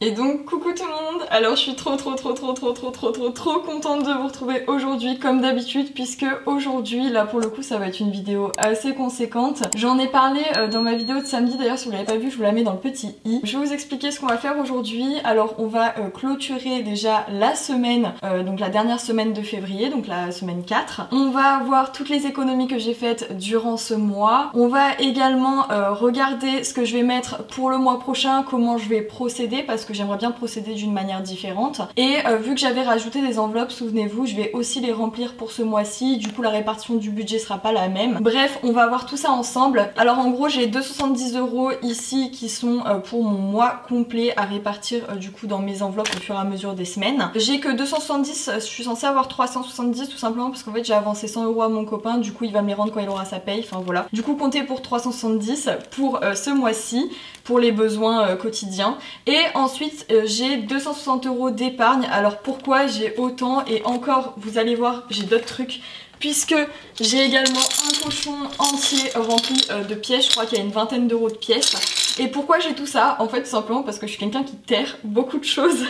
Et donc coucou tout le monde. Alors je suis trop contente de vous retrouver aujourd'hui comme d'habitude, puisque aujourd'hui là pour le coup ça va être une vidéo assez conséquente. J'en ai parlé dans ma vidéo de samedi, d'ailleurs si vous l'avez pas vu je vous la mets dans le petit i. Je vais vous expliquer ce qu'on va faire aujourd'hui. Alors on va clôturer déjà la semaine, donc la dernière semaine de février, donc la semaine 4. On va voir toutes les économies que j'ai faites durant ce mois. On va également regarder ce que je vais mettre pour le mois prochain, comment je vais procéder, parce que j'aimerais bien procéder d'une manière différente. Et vu que j'avais rajouté des enveloppes, souvenez-vous, je vais aussi les remplir pour ce mois-ci, du coup la répartition du budget sera pas la même. Bref, on va voir tout ça ensemble. Alors en gros j'ai 270 € ici qui sont pour mon mois complet à répartir du coup dans mes enveloppes au fur et à mesure des semaines. J'ai que 270, je suis censée avoir 370 tout simplement parce qu'en fait j'ai avancé 100 € à mon copain, du coup il va me les rendre quand il aura sa paye, enfin voilà. Du coup comptez pour 370 pour ce mois-ci, pour les besoins quotidiens. Et ensuite j'ai 260 € d'épargne. Alors pourquoi j'ai autant, et encore vous allez voir j'ai d'autres trucs, puisque j'ai également un cochon entier rempli de pièces. Je crois qu'il y a une vingtaine d'euros de pièces. Et pourquoi j'ai tout ça? En fait tout simplement parce que je suis quelqu'un qui terre beaucoup de choses.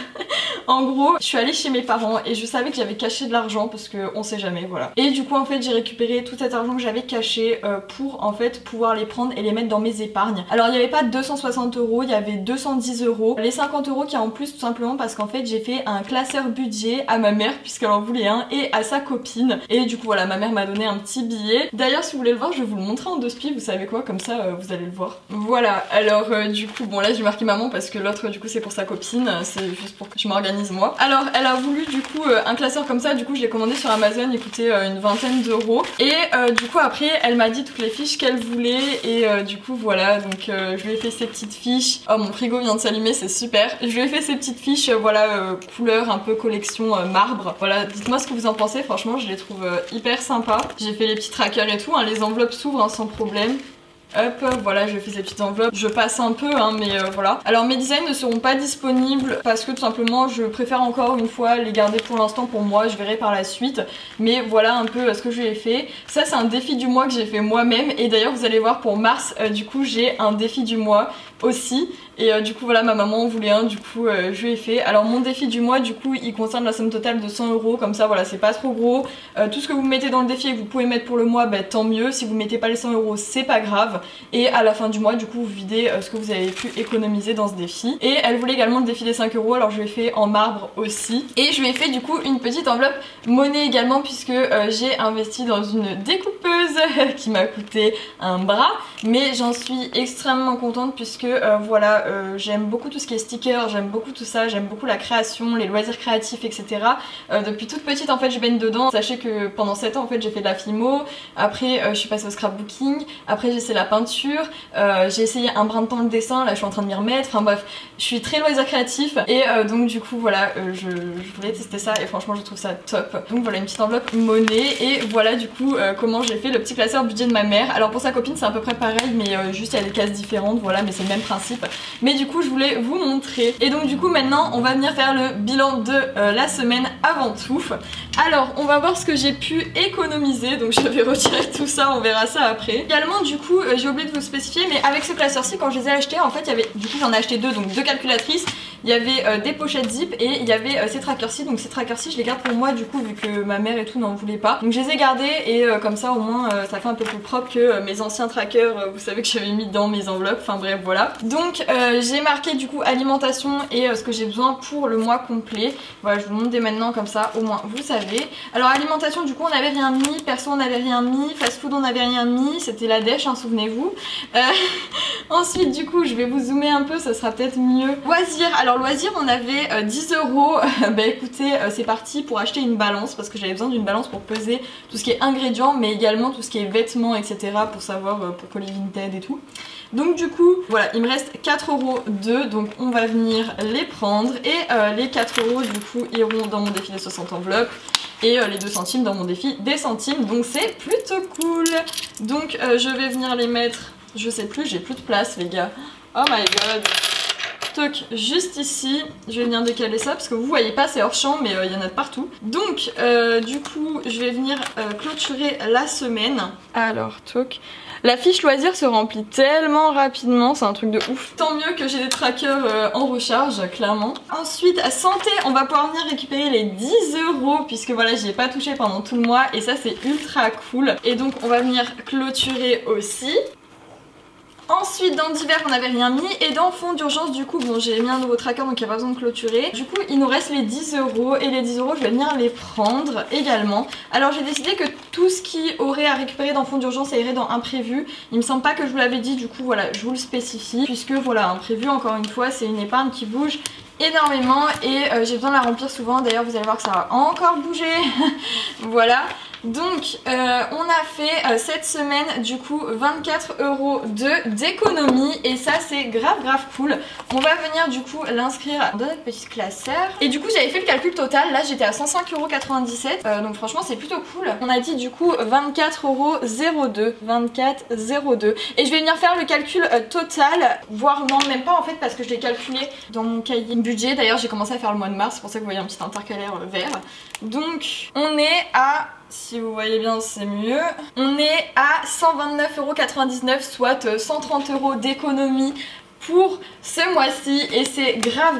En gros, je suis allée chez mes parents et je savais que j'avais caché de l'argent parce qu'on sait jamais, voilà. Et du coup en fait j'ai récupéré tout cet argent que j'avais caché pour en fait pouvoir les prendre et les mettre dans mes épargnes. Alors il n'y avait pas 260 €, il y avait 210 €. Les 50 € qu'il y a en plus tout simplement parce qu'en fait j'ai fait un classeur budget à ma mère puisqu'elle en voulait un, et à sa copine. Et du coup voilà, ma mère m'a donné un petit billet. D'ailleurs si vous voulez le voir je vais vous le montrer en deux spies, vous savez quoi, comme ça vous allez le voir. Voilà, alors du coup bon là j'ai marqué maman parce que l'autre du coup c'est pour sa copine, c'est juste pour que je m'organise moi. Alors elle a voulu du coup un classeur comme ça, du coup je l'ai commandé sur Amazon, il coûtait une vingtaine d'euros. Et du coup après elle m'a dit toutes les fiches qu'elle voulait et du coup voilà, donc je lui ai fait ces petites fiches. Oh mon frigo vient de s'allumer, c'est super. Je lui ai fait ces petites fiches voilà couleur un peu collection marbre. Voilà, dites-moi ce que vous en pensez, franchement je les trouve hyper sympas. J'ai fait les petits trackers et tout, hein, les enveloppes s'ouvrent hein, sans problème. Hop, voilà, je fais ces petites enveloppes. Je passe un peu, hein, mais voilà. Alors mes designs ne seront pas disponibles parce que tout simplement je préfère encore une fois les garder pour l'instant pour moi. Je verrai par la suite. Mais voilà un peu ce que je lui ai fait. Ça c'est un défi du mois que j'ai fait moi-même. Et d'ailleurs vous allez voir pour mars, du coup j'ai un défi du mois aussi. Et du coup voilà, ma maman en voulait un, du coup je lui ai fait. Alors mon défi du mois du coup il concerne la somme totale de 100 €, comme ça voilà, c'est pas trop gros. Tout ce que vous mettez dans le défi et que vous pouvez mettre pour le mois, bah, tant mieux. Si vous mettez pas les 100 € c'est pas grave. Et à la fin du mois du coup vous videz ce que vous avez pu économiser dans ce défi. Et elle voulait également le défi des 5 €, alors je lui ai fait en marbre aussi. Et je lui ai fait du coup une petite enveloppe monnaie également, puisque j'ai investi dans une découpeuse qui m'a coûté un bras. Mais j'en suis extrêmement contente puisque voilà, j'aime beaucoup tout ce qui est sticker, j'aime beaucoup tout ça, j'aime beaucoup la création, les loisirs créatifs, etc. Depuis toute petite en fait je baigne dedans. Sachez que pendant 7 ans en fait j'ai fait de la filmo, après je suis passée au scrapbooking, après j'ai essayé la peinture, j'ai essayé un brin de temps le dessin, là je suis en train de m'y remettre, enfin bref, je suis très loisir créatif et donc du coup voilà, je voulais tester ça et franchement je trouve ça top. Donc voilà une petite enveloppe monnaie et voilà du coup comment j'ai fait le petit classeur budget de ma mère. Alors pour sa copine c'est à peu près pareil mais juste il y a des cases différentes, voilà, mais c'est le même principe. Mais du coup je voulais vous montrer. Et donc du coup maintenant on va venir faire le bilan de la semaine avant tout. Alors on va voir ce que j'ai pu économiser, donc je vais retirer tout ça, on verra ça après. Également du coup j'ai oublié de vous spécifier, mais avec ce classeur-ci quand je les ai achetés en fait il y avait, du coup j'en ai acheté deux, donc deux calculatrices. Il y avait des pochettes zip et il y avait ces trackers-ci. Donc ces trackers-ci je les garde pour moi du coup vu que ma mère et tout n'en voulait pas. Donc je les ai gardés et comme ça au moins ça fait un peu plus propre que mes anciens trackers, vous savez que j'avais mis dans mes enveloppes. Enfin bref voilà. Donc j'ai marqué du coup alimentation et ce que j'ai besoin pour le mois complet. Voilà, je vous montre dès maintenant comme ça au moins vous savez. Alors alimentation du coup on n'avait rien mis, perso on n'avait rien mis, fast food on n'avait rien mis, c'était la dèche hein, souvenez-vous. Ensuite du coup je vais vous zoomer un peu, ça sera peut-être mieux. Loisirs, alors loisirs on avait 10 €. Bah écoutez c'est parti pour acheter une balance parce que j'avais besoin d'une balance pour peser tout ce qui est ingrédients mais également tout ce qui est vêtements etc. pour savoir pour coller Vinted et tout. Donc du coup voilà il me reste 4,2 €, donc on va venir les prendre et les 4 € du coup iront dans mon défi des 60 enveloppes et les 2 centimes dans mon défi des centimes, donc c'est plutôt cool. Donc je vais venir les mettre, je sais plus, j'ai plus de place les gars, oh my god. Toc, juste ici, je vais venir décaler ça parce que vous voyez pas c'est hors champ mais il y en a de partout. Donc du coup je vais venir clôturer la semaine. Alors toc, La fiche loisir se remplit tellement rapidement, c'est un truc de ouf. Tant mieux que j'ai des trackers en recharge, clairement. Ensuite, à santé, on va pouvoir venir récupérer les 10 € puisque voilà, j'y ai pas touché pendant tout le mois et ça c'est ultra cool. Et donc on va venir clôturer aussi. Ensuite dans divers on n'avait rien mis et dans fonds d'urgence du coup bon j'ai mis un nouveau tracker donc il n'y a pas besoin de clôturer. Du coup il nous reste les 10 € et les 10 € je vais venir les prendre également. Alors j'ai décidé que tout ce qui aurait à récupérer dans fonds d'urgence ça irait dans imprévu. Il me semble pas que je vous l'avais dit, du coup voilà je vous le spécifie puisque voilà imprévu encore une fois c'est une épargne qui bouge énormément et j'ai besoin de la remplir souvent. D'ailleurs vous allez voir que ça va encore bouger. Voilà. Donc on a fait cette semaine du coup 24 € d'économie et ça c'est grave cool. On va venir du coup l'inscrire dans notre petit classeur. Et du coup j'avais fait le calcul total, là j'étais à 105,97 €, donc franchement c'est plutôt cool. On a dit du coup 24,02 €, et je vais venir faire le calcul total, voire non même pas en fait parce que je l'ai calculé dans mon cahier budget. D'ailleurs j'ai commencé à faire le mois de mars, c'est pour ça que vous voyez un petit intercalaire vert. Donc on est à... Si vous voyez bien c'est mieux. On est à 129,99 €, soit 130 € d'économie pour ce mois-ci et c'est grave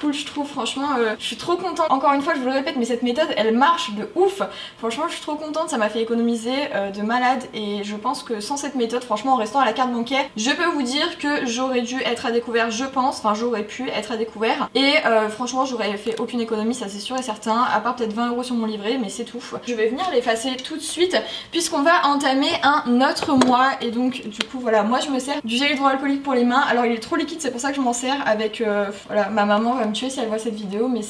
cool je trouve. Franchement je suis trop contente. Encore une fois je vous le répète mais cette méthode elle marche de ouf. Franchement je suis trop contente, ça m'a fait économiser de malade et je pense que sans cette méthode franchement en restant à la carte bancaire je peux vous dire que j'aurais dû être à découvert je pense. Enfin j'aurais pu être à découvert et franchement j'aurais fait aucune économie, ça c'est sûr et certain, à part peut-être 20 € sur mon livret mais c'est tout. Je vais venir l'effacer tout de suite puisqu'on va entamer un autre mois et donc du coup voilà moi je me sers du gel hydroalcoolique pour les mains. Alors il est trop liquide c'est pour ça que je m'en sers avec voilà ma maman va me tuer si elle voit cette vidéo mais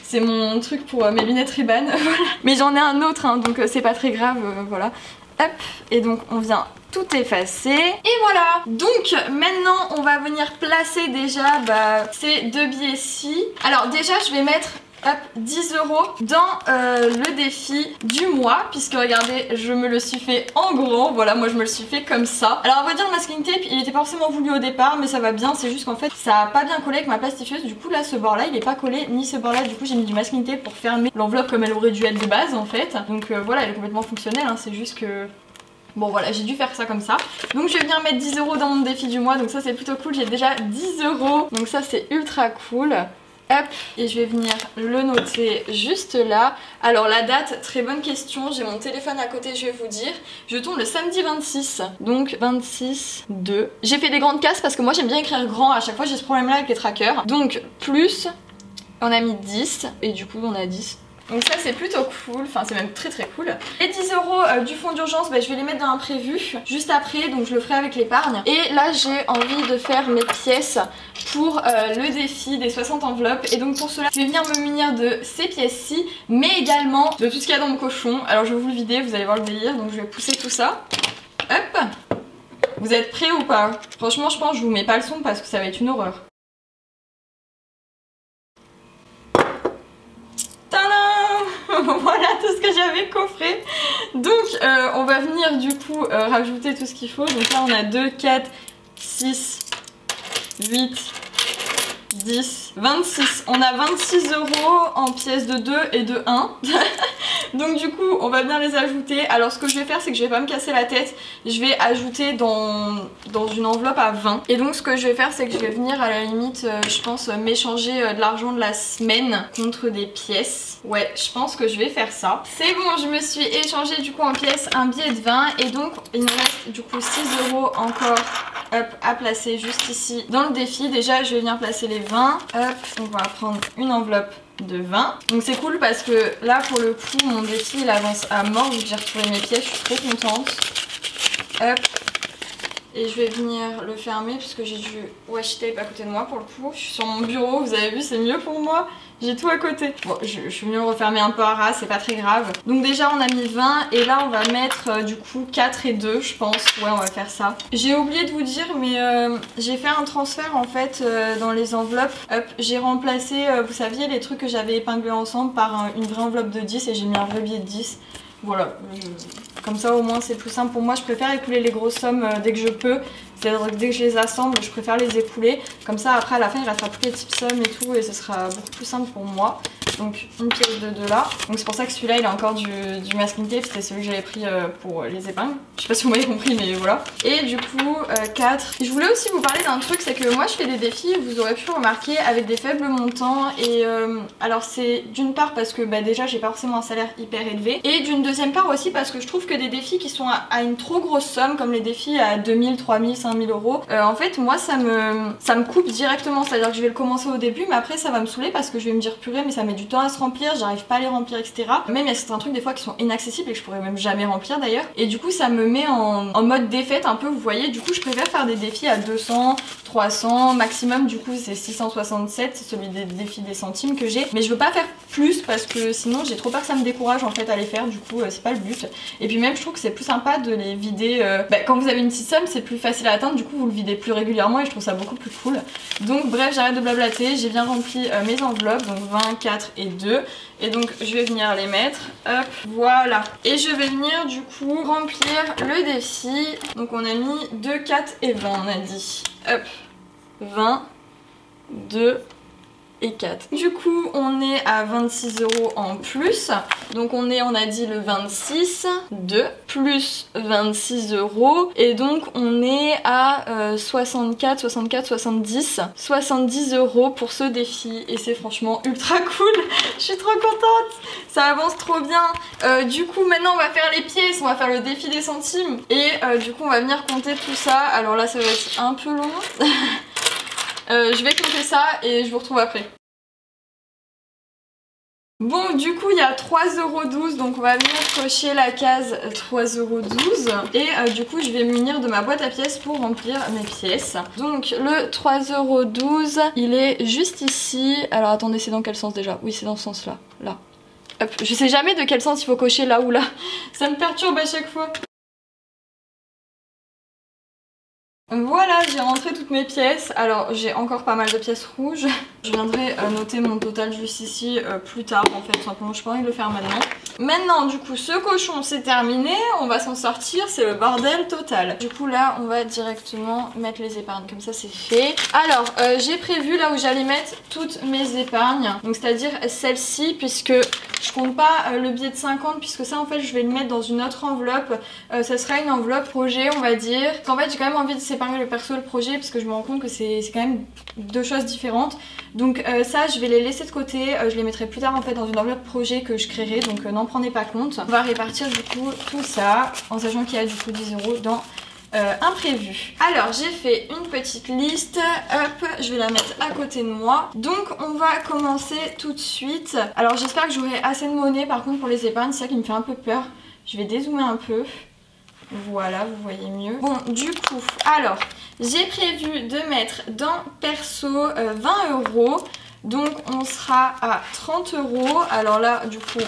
c'est mon truc pour mes lunettes Ray-Ban. Voilà. Mais j'en ai un autre hein, donc c'est pas très grave voilà. Hop, et donc on vient tout effacer et voilà. Donc maintenant on va venir placer déjà ces deux billets-ci. Alors déjà je vais mettre hop, 10 € dans le défi du mois puisque regardez je me le suis fait en grand, voilà moi je me le suis fait comme ça. Alors on va dire le masking tape il était pas forcément voulu au départ mais ça va bien, c'est juste qu'en fait ça a pas bien collé avec ma plastifieuse, du coup là ce bord là il est pas collé ni ce bord là, du coup j'ai mis du masking tape pour fermer l'enveloppe comme elle aurait dû être de base en fait. Donc voilà elle est complètement fonctionnelle hein, c'est juste que... Bon voilà j'ai dû faire ça comme ça. Donc je vais venir mettre 10 € dans mon défi du mois donc ça c'est plutôt cool, j'ai déjà 10 €, donc ça c'est ultra cool. Hop, et je vais venir le noter juste là. Alors la date, très bonne question, j'ai mon téléphone à côté, je vais vous dire. Je tourne le samedi 26, donc 26/2. J'ai fait des grandes cases parce que moi j'aime bien écrire grand, à chaque fois j'ai ce problème là avec les trackers. Donc plus, on a mis 10, et du coup on a 10. Donc ça c'est plutôt cool, enfin c'est même très cool. Les 10 € du fonds d'urgence, je vais les mettre dans un prévu juste après, donc je le ferai avec l'épargne. Et là j'ai envie de faire mes pièces pour le défi des 60 enveloppes. Et donc pour cela je vais venir me munir de ces pièces-ci, mais également de tout ce qu'il y a dans mon cochon. Alors je vais vous le vider, vous allez voir le délire, donc je vais pousser tout ça. Hop. Vous êtes prêts ou pas? Franchement je pense que je vous mets pas le son parce que ça va être une horreur. Voilà tout ce que j'avais coffré. Donc on va venir du coup rajouter tout ce qu'il faut. Donc là on a 2, 4, 6, 8, 10, 26. On a 26 € en pièces de 2 et de 1. Donc du coup on va venir les ajouter. Alors ce que je vais faire c'est que je vais pas me casser la tête. Je vais ajouter dans une enveloppe à 20. Et donc ce que je vais faire c'est que je vais venir à la limite je pense m'échanger de l'argent de la semaine contre des pièces. Ouais je pense que je vais faire ça. C'est bon je me suis échangé du coup en pièces un billet de 20. Et donc il me reste du coup 6 € encore hop, à placer juste ici dans le défi. Déjà je vais venir placer les 20. Hop, on va prendre une enveloppe de 20. Donc c'est cool parce que là pour le coup mon défi il avance à mort vu que j'ai retrouvé mes pièces, je suis trop contente. Hop. Et je vais venir le fermer puisque j'ai du washi tape à côté de moi pour le coup. Je suis sur mon bureau, vous avez vu c'est mieux pour moi. J'ai tout à côté. Bon je suis venue le refermer un peu à ras, c'est pas très grave. Donc déjà on a mis 20 et là on va mettre du coup 4 et 2 je pense. Ouais on va faire ça. J'ai oublié de vous dire mais j'ai fait un transfert en fait dans les enveloppes. Hop, j'ai remplacé vous saviez les trucs que j'avais épinglés ensemble par une vraie enveloppe de 10 et j'ai mis un vrai billet de 10. Voilà, comme ça au moins c'est plus simple pour moi. Je préfère écouler les grosses sommes dès que je peux. C'est-à-dire que dès que je les assemble, je préfère les écouler. Comme ça après à la fin il restera toutes les petites sommes et tout et ce sera beaucoup plus simple pour moi. donc une pièce de 2 là. Donc c'est pour ça que celui-là il a encore du masking tape, c'était celui que j'avais pris pour les épingles. Je sais pas si vous m'avez compris mais voilà. Et du coup 4. Je voulais aussi vous parler d'un truc, c'est que moi je fais des défis, vous aurez pu remarquer, avec des faibles montants. Et alors c'est d'une part parce que bah, déjà j'ai pas forcément un salaire hyper élevé, et d'une deuxième part aussi parce que je trouve que des défis qui sont à une trop grosse somme, comme les défis à 2000, 3000, 5000 euros, en fait moi ça me coupe directement. C'est à dire que je vais le commencer au début mais après ça va me saouler parce que je vais me dire purée mais ça met du temps à se remplir, j'arrive pas à les remplir, etc. Même il y a certains trucs des fois qui sont inaccessibles et que je pourrais même jamais remplir d'ailleurs, et du coup ça me met en mode défaite un peu, vous voyez. Du coup je préfère faire des défis à 200, 300 maximum, du coup c'est 667, c'est celui des défis des centimes que j'ai, mais je veux pas faire plus parce que sinon j'ai trop peur que ça me décourage en fait à les faire, du coup c'est pas le but. Et puis même je trouve que c'est plus sympa de les vider, quand vous avez une petite somme c'est plus facile à atteindre, du coup vous le videz plus régulièrement et je trouve ça beaucoup plus cool. Donc bref, j'arrête de blablater, j'ai bien rempli mes enveloppes, donc 20, 4 et 2, et donc je vais venir les mettre, hop, voilà. Et je vais venir du coup remplir le défi, donc on a mis 2, 4 et 20 on a dit, hop, 20, 2 et 4. Du coup on est à 26 € en plus, donc on a dit le 26, 2 plus 26 €, et donc on est à 64, 70 € pour ce défi, et c'est franchement ultra cool. Je suis trop contente, ça avance trop bien. Du coup maintenant on va faire les pièces, on va faire le défi des centimes, et du coup on va venir compter tout ça. Alors là ça va être un peu long. Je vais compter ça et je vous retrouve après. Bon, du coup il y a 3,12 €, donc on va venir cocher la case 3,12 €, et du coup je vais me munir de ma boîte à pièces pour remplir mes pièces. Donc le 3,12 €, il est juste ici. Alors attendez, c'est dans quel sens déjà? Oui, c'est dans ce sens là, là. Hop, je sais jamais de quel sens il faut cocher, là ou là. Ça me perturbe à chaque fois. Voilà, j'ai rentré toutes mes pièces. Alors j'ai encore pas mal de pièces rouges. Je viendrai noter mon total juste ici plus tard en fait, tout simplement, je pas envie de le faire maintenant. Maintenant du coup ce cochon c'est terminé, on va s'en sortir, c'est le bordel total. Du coup là on va directement mettre les épargnes, comme ça c'est fait. Alors j'ai prévu là où j'allais mettre toutes mes épargnes, donc c'est à dire celle-ci, puisque je compte pas le billet de 50, puisque ça en fait je vais le mettre dans une autre enveloppe. Ça sera une enveloppe projet on va dire. En fait j'ai quand même envie de séparer le perso et le projet, parce que je me rends compte que c'est quand même deux choses différentes. Donc ça je vais les laisser de côté, je les mettrai plus tard en fait dans une enveloppe projet que je créerai, donc n'en prenez pas compte. On va répartir du coup tout ça en sachant qu'il y a du coup 10 € dans imprévu. Alors j'ai fait une petite liste, hop, je vais la mettre à côté de moi. Donc on va commencer tout de suite. Alors j'espère que j'aurai assez de monnaie par contre pour les épargnes, c'est ça qui me fait un peu peur. Je vais dézoomer un peu. Voilà, vous voyez mieux. Bon, du coup, alors, j'ai prévu de mettre dans perso 20 €. Donc, on sera à 30 €. Alors là, du coup,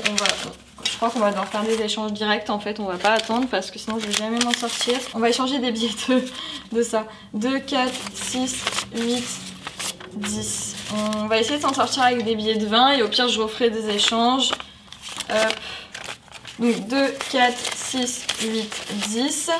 je crois qu'on va devoir faire des échanges directs en fait. On va pas attendre parce que sinon, je vais jamais m'en sortir. On va échanger des billets de ça. 2, 4, 6, 8, 10. On va essayer de s'en sortir avec des billets de 20 et au pire, je referai des échanges. Hop. Donc 2, 4, 6, 8, 10.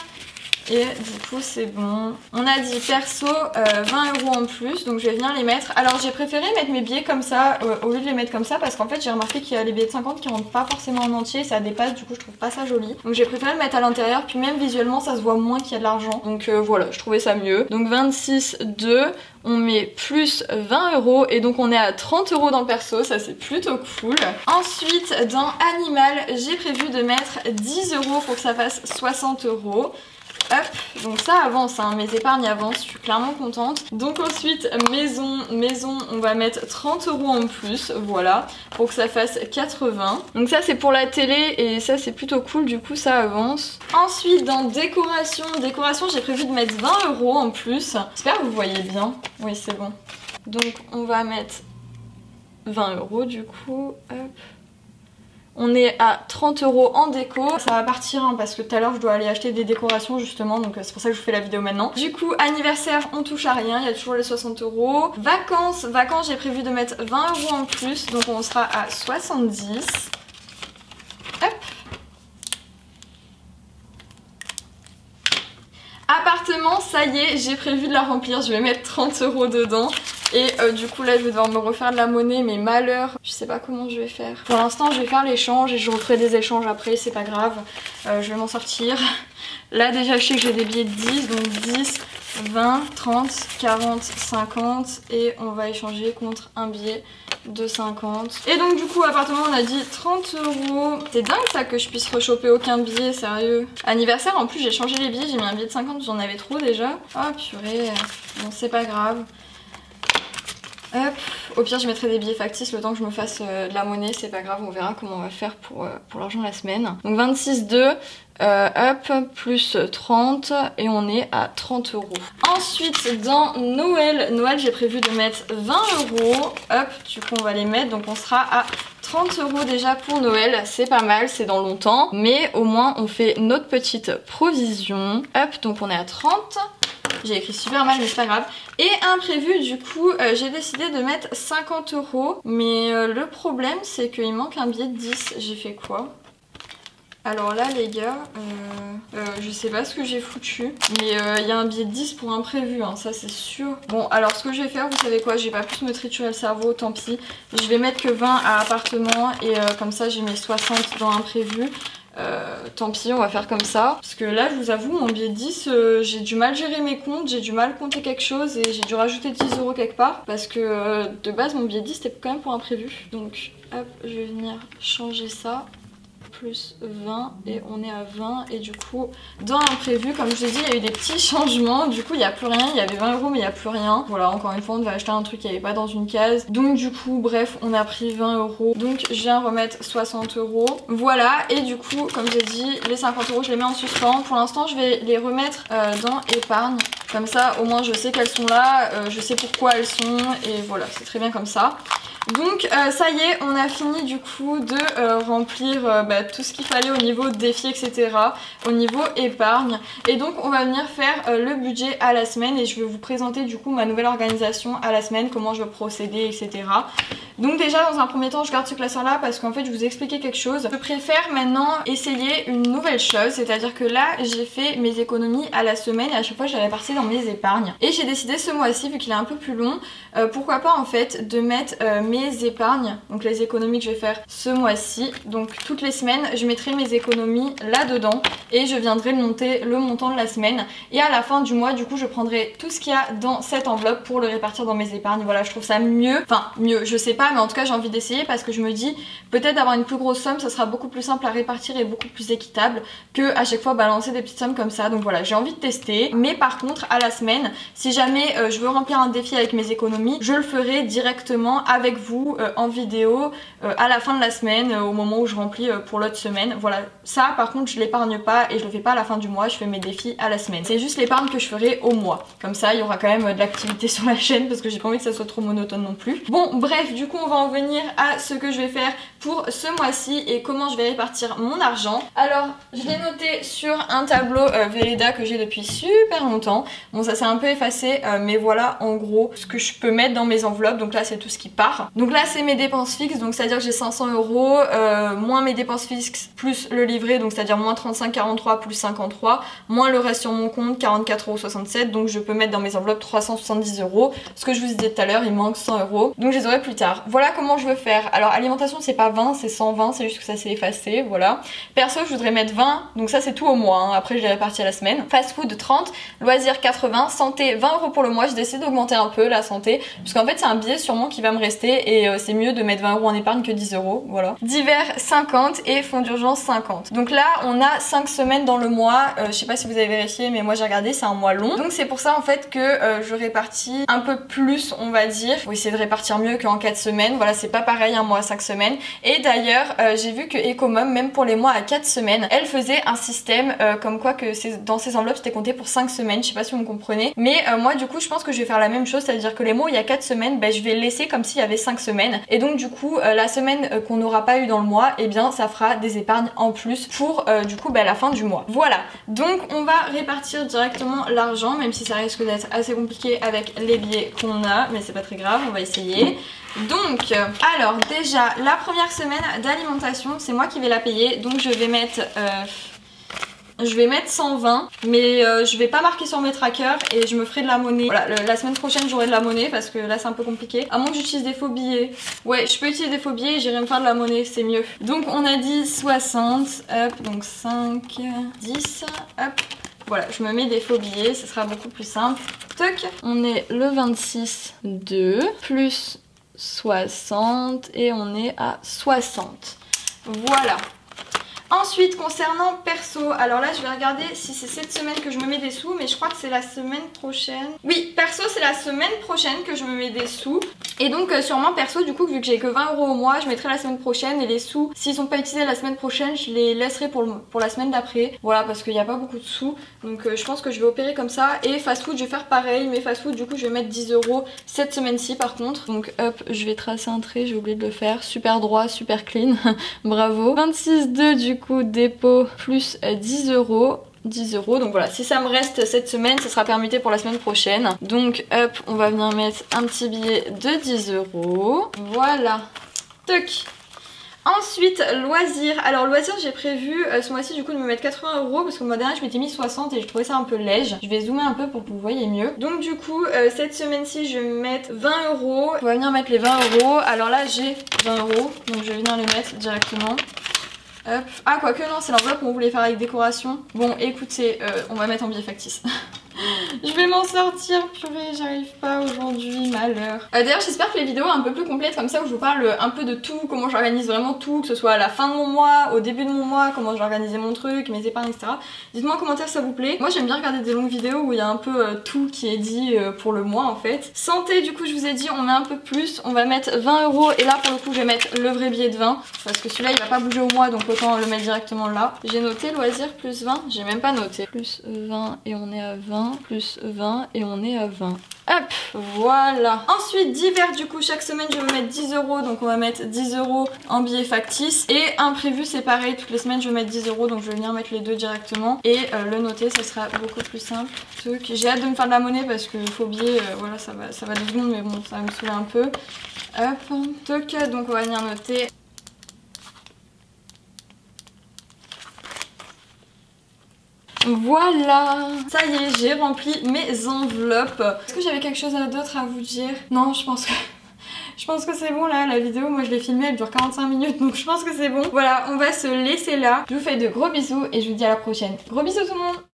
Et du coup c'est bon. On a dit perso 20 € en plus, donc je vais venir les mettre. Alors j'ai préféré mettre mes billets comme ça au lieu de les mettre comme ça, parce qu'en fait j'ai remarqué qu'il y a les billets de 50 qui rentrent pas forcément en entier, ça dépasse, du coup je trouve pas ça joli. Donc j'ai préféré le mettre à l'intérieur, puis même visuellement ça se voit moins qu'il y a de l'argent. Donc voilà, je trouvais ça mieux. Donc 26, 2, on met plus 20 € et donc on est à 30 € dans le perso, ça c'est plutôt cool. Ensuite dans animal, j'ai prévu de mettre 10 € pour que ça fasse 60 €. Hop, donc ça avance, hein, mes épargnes avancent, je suis clairement contente. Donc ensuite, maison, on va mettre 30 € en plus, voilà, pour que ça fasse 80. Donc ça c'est pour la télé et ça c'est plutôt cool, du coup ça avance. Ensuite dans décoration, j'ai prévu de mettre 20 € en plus. J'espère que vous voyez bien, oui c'est bon. Donc on va mettre 20 € du coup, hop. On est à 30 € en déco. Ça va partir hein, parce que tout à l'heure je dois aller acheter des décorations justement, donc c'est pour ça que je vous fais la vidéo maintenant. Du coup anniversaire on touche à rien, il y a toujours les 60 €. Vacances j'ai prévu de mettre 20 € en plus, donc on sera à 70. Hop. Appartement, ça y est, j'ai prévu de la remplir, je vais mettre 30 € dedans. Et du coup là je vais devoir me refaire de la monnaie, mais malheur, je sais pas comment je vais faire. Pour l'instant je vais faire l'échange et je referai des échanges après, c'est pas grave, je vais m'en sortir. Là déjà je sais que j'ai des billets de 10, donc 10, 20, 30, 40, 50 et on va échanger contre un billet de 50. Et donc du coup appartement on a dit 30 €. C'est dingue ça que je puisse rechoper aucun billet, sérieux. Anniversaire en plus j'ai changé les billets, j'ai mis un billet de 50, j'en avais trop déjà. Oh purée, bon c'est pas grave. Hop. Au pire je mettrai des billets factices le temps que je me fasse de la monnaie, c'est pas grave, on verra comment on va faire pour l'argent de la semaine. Donc 26,2, hop, plus 30 et on est à 30 €. Ensuite dans Noël, j'ai prévu de mettre 20 €, hop, du coup on va les mettre, donc on sera à 30 € déjà pour Noël, c'est pas mal, c'est dans longtemps, mais au moins on fait notre petite provision. Hop, donc on est à 30. J'ai écrit super mal mais c'est pas grave. Et imprévu du coup j'ai décidé de mettre 50 €. Mais le problème c'est qu'il manque un billet de 10. J'ai fait quoi? Alors là les gars, je sais pas ce que j'ai foutu. Mais il y a un billet de 10 pour imprévu, hein, ça c'est sûr. Bon alors ce que je vais faire, vous savez quoi, je vais pas plus me triturer le cerveau, tant pis. Je vais mettre que 20 à appartement et comme ça j'ai mis 60 dans imprévu. Tant pis, on va faire comme ça. Parce que là, je vous avoue, mon billet de 10, j'ai du mal gérer mes comptes, j'ai du mal compter quelque chose et j'ai dû rajouter 10 € quelque part. Parce que de base, mon billet de 10 c'était quand même pour imprévu. Donc, hop, je vais venir changer ça. Plus 20 et on est à 20 et du coup dans l'imprévu comme je l'ai dit il y a eu des petits changements, du coup il n'y a plus rien, il y avait 20 € mais il n'y a plus rien. Voilà, encore une fois on devait acheter un truc qui n'y avait pas dans une case, donc du coup bref on a pris 20 €, donc je viens remettre 60 €. Voilà, et du coup comme j'ai dit les 50 € je les mets en suspens. Pour l'instant je vais les remettre dans épargne, comme ça au moins je sais qu'elles sont là, je sais pourquoi elles sont et voilà, c'est très bien comme ça. Donc ça y est, on a fini du coup de remplir tout ce qu'il fallait au niveau défi, etc. Au niveau épargne. Et donc on va venir faire le budget à la semaine et je vais vous présenter du coup ma nouvelle organisation à la semaine, comment je vais procéder, etc. Donc déjà dans un premier temps je garde ce classeur là parce qu'en fait je vous ai expliqué quelque chose. Je préfère maintenant essayer une nouvelle chose, c'est-à-dire que là j'ai fait mes économies à la semaine et à chaque fois je les répartis dans mes épargnes. Et j'ai décidé ce mois-ci, vu qu'il est un peu plus long, pourquoi pas en fait de mettre mes épargnes, donc les économies que je vais faire ce mois-ci. Donc toutes les semaines je mettrai mes économies là-dedans et je viendrai monter le montant de la semaine. Et à la fin du mois du coup je prendrai tout ce qu'il y a dans cette enveloppe pour le répartir dans mes épargnes. Voilà, je trouve ça mieux, enfin mieux je sais pas, mais en tout cas j'ai envie d'essayer parce que je me dis peut-être d'avoir une plus grosse somme ça sera beaucoup plus simple à répartir et beaucoup plus équitable que à chaque fois balancer des petites sommes comme ça. Donc voilà, j'ai envie de tester, mais par contre à la semaine si jamais je veux remplir un défi avec mes économies, je le ferai directement avec vous en vidéo à la fin de la semaine, au moment où je remplis pour l'autre semaine. Voilà, ça par contre je l'épargne pas et je le fais pas à la fin du mois, je fais mes défis à la semaine. C'est juste l'épargne que je ferai au mois, comme ça il y aura quand même de l'activité sur la chaîne parce que j'ai pas envie que ça soit trop monotone non plus. Bon bref, du coup on va en venir à ce que je vais faire pour ce mois-ci et comment je vais répartir mon argent. Alors je l'ai noté sur un tableau Vérida que j'ai depuis super longtemps. Bon ça s'est un peu effacé mais voilà en gros ce que je peux mettre dans mes enveloppes. Donc là c'est tout ce qui part. Donc là c'est mes dépenses fixes, donc c'est à dire que j'ai 500 €, moins mes dépenses fixes plus le livret, donc c'est à dire moins 35,43 plus 53, moins le reste sur mon compte 44,67 €. Donc je peux mettre dans mes enveloppes 370 €. Ce que je vous disais tout à l'heure, il manque 100 €, donc je les aurai plus tard. Voilà comment je veux faire. Alors alimentation c'est pas 20, c'est 120, c'est juste que ça s'est effacé, voilà. Perso je voudrais mettre 20, donc ça c'est tout au mois, hein. Après je les répartis à la semaine. Fast food 30, loisirs 80, santé 20 € pour le mois. J'ai décidé d'augmenter un peu la santé, parce qu'en fait c'est un billet sûrement qui va me rester et c'est mieux de mettre 20 € en épargne que 10 €, voilà. Divers 50 et fonds d'urgence 50. Donc là on a 5 semaines dans le mois, je sais pas si vous avez vérifié mais moi j'ai regardé, c'est un mois long. Donc c'est pour ça en fait que je répartis un peu plus on va dire, faut essayer de répartir mieux qu'en 4 semaines, voilà c'est pas pareil un mois à 5 semaines. Et d'ailleurs j'ai vu que Ecomom, même pour les mois à 4 semaines, elle faisait un système comme quoi que dans ses enveloppes c'était compté pour 5 semaines, je sais pas si vous me comprenez. Mais moi du coup je pense que je vais faire la même chose, c'est à dire que les mois où il y a 4 semaines, je vais laisser comme s'il y avait 5 semaines. Et donc du coup la semaine qu'on n'aura pas eu dans le mois, et bien ça fera des épargnes en plus pour du coup la fin du mois. Voilà, donc on va répartir directement l'argent, même si ça risque d'être assez compliqué avec les billets qu'on a, mais c'est pas très grave, on va essayer. Donc, alors déjà la première semaine d'alimentation c'est moi qui vais la payer, donc je vais mettre Je vais mettre 120, mais je vais pas marquer sur mes trackers et je me ferai de la monnaie. Voilà, la semaine prochaine j'aurai de la monnaie parce que là c'est un peu compliqué. À moins que j'utilise des faux billets. Ouais, je peux utiliser des faux billets et j'irai me faire de la monnaie, c'est mieux. Donc on a dit 60, hop, donc 5, 10, hop. Voilà, je me mets des faux billets, ce sera beaucoup plus simple. Toc, on est le 26, 2, plus 60 et on est à 60. Voilà. Ensuite, concernant perso, alors là je vais regarder si c'est cette semaine que je me mets des sous, mais je crois que c'est la semaine prochaine. Oui, perso c'est la semaine prochaine que je me mets des sous. Et donc sûrement perso, du coup vu que j'ai que 20 € au mois, je mettrai la semaine prochaine et les sous, s'ils sont pas utilisés la semaine prochaine, je les laisserai pour la semaine d'après. Voilà, parce qu'il n'y a pas beaucoup de sous, donc je pense que je vais opérer comme ça. Et fast food je vais faire pareil, mais fast food du coup je vais mettre 10 € cette semaine-ci par contre. Donc hop, je vais tracer un trait, j'ai oublié de le faire, super droit, super clean, bravo. 26,2 du coup dépôt plus 10 €. 10 €, donc voilà, si ça me reste cette semaine, ça sera permuté pour la semaine prochaine. Donc hop, on va venir mettre un petit billet de 10 €. Voilà. Toc. Ensuite, loisirs. Alors loisirs, j'ai prévu ce mois-ci du coup de me mettre 80 € parce que le mois dernier je m'étais mis 60 et je trouvais ça un peu léger. Je vais zoomer un peu pour que vous voyez mieux. Donc du coup, cette semaine-ci, je vais me mettre 20 €. On va venir mettre les 20 €. Alors là, j'ai 20 €, donc je vais venir les mettre directement. Hop. Ah quoique non, c'est l'enveloppe qu'on voulait faire avec décoration. Bon écoutez, on va mettre en billet factice. Je vais m'en sortir, purée, j'arrive pas aujourd'hui, malheur. D'ailleurs j'espère que les vidéos un peu plus complètes comme ça où je vous parle un peu de tout, comment j'organise vraiment tout, que ce soit à la fin de mon mois, au début de mon mois, comment j'ai organisé mon truc, mes épargnes, etc. Dites-moi en commentaire si ça vous plaît. Moi j'aime bien regarder des longues vidéos où il y a un peu tout qui est dit pour le mois en fait. Santé, du coup je vous ai dit on met un peu plus, on va mettre 20 € et là pour le coup je vais mettre le vrai billet de 20 parce que celui-là il va pas bouger au mois donc autant le mettre directement là. J'ai noté loisirs plus 20, j'ai même pas noté. Plus 20 et on est à 20. Plus 20 et on est à 20. Hop, voilà. Ensuite, divers, du coup, chaque semaine, je vais mettre 10 €. Donc, on va mettre 10 € en billets factice. Et imprévu, c'est pareil. Toutes les semaines, je vais mettre 10 €. Donc, je vais venir mettre les deux directement. Et le noter, ça sera beaucoup plus simple. J'ai hâte de me faire de la monnaie parce que faux billets, voilà, ça va 2 secondes. Mais bon, ça va me saouler un peu. Hop, toc. Donc, on va venir noter. Voilà, ça y est, j'ai rempli mes enveloppes. Est-ce que j'avais quelque chose d'autre à vous dire? Non, je pense que c'est bon là, la vidéo, moi je l'ai filmée, elle dure 45 minutes, donc je pense que c'est bon. Voilà, on va se laisser là. Je vous fais de gros bisous et je vous dis à la prochaine. Gros bisous tout le monde!